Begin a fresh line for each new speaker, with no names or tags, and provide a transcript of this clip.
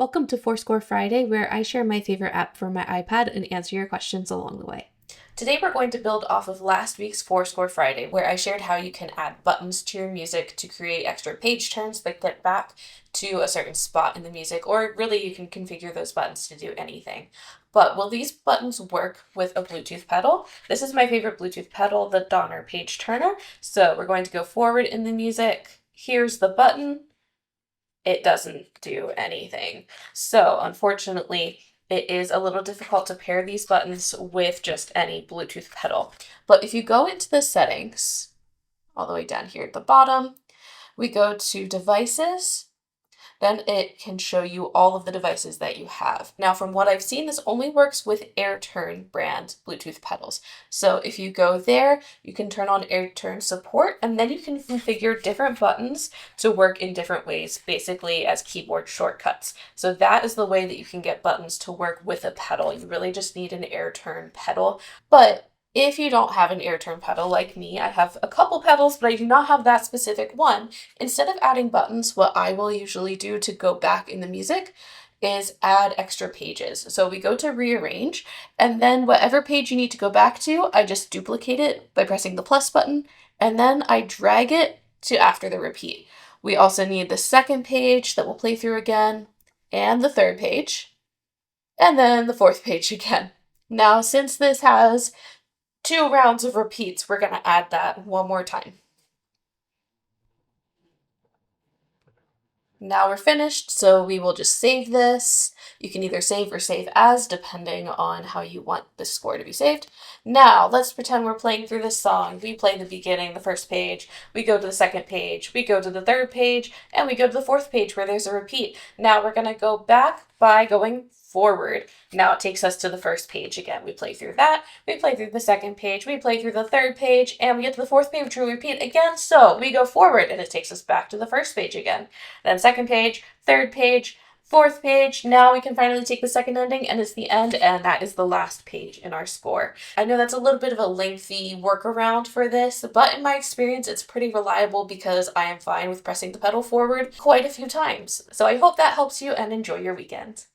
Welcome to Forscore Friday, where I share my favorite app for my iPad and answer your questions along the way. Today we're going to build off of last week's Fourscore Friday, where I shared how you can add buttons to your music to create extra page turns that get back to a certain spot in the music, or really you can configure those buttons to do anything. But will these buttons work with a Bluetooth pedal? This is my favorite Bluetooth pedal, the Donner Page Turner. So we're going to go forward in the music. Here's the button. It doesn't do anything. So unfortunately, it is a little difficult to pair these buttons with just any Bluetooth pedal. But if you go into the settings, all the way down here at the bottom, we go to devices, then it can show you all of the devices that you have. Now, from what I've seen, this only works with AirTurn brand Bluetooth pedals. So if you go there, you can turn on AirTurn support, and then you can configure different buttons to work in different ways, basically as keyboard shortcuts. So that is the way that you can get buttons to work with a pedal. You really just need an AirTurn pedal. But if you don't have an AirTurn pedal like me, I have a couple pedals, but I do not have that specific one. Instead of adding buttons, what I will usually do to go back in the music is add extra pages. So we go to rearrange, and then whatever page you need to go back to, I just duplicate it by pressing the plus button, and then I drag it to after the repeat. We also need the second page that will play through again, and the third page, and then the fourth page again. Now, since this has 2 rounds of repeats, we're going to add that one more time. Now we're finished, so we will just save this. You can either save or save as, depending on how you want the score to be saved. Now, let's pretend we're playing through this song. We play the beginning, the first page, we go to the second page, we go to the third page, and we go to the fourth page where there's a repeat. Now we're going to go back by going forward. Now it takes us to the first page again. We play through that, we play through the second page, we play through the third page, and we get to the fourth page, which we repeat again. So we go forward and it takes us back to the first page again. Then second page, third page, fourth page. Now we can finally take the second ending, and it's the end, and that is the last page in our score. I know that's a little bit of a lengthy workaround for this, but in my experience, it's pretty reliable because I am fine with pressing the pedal forward quite a few times. So I hope that helps you, and enjoy your weekend.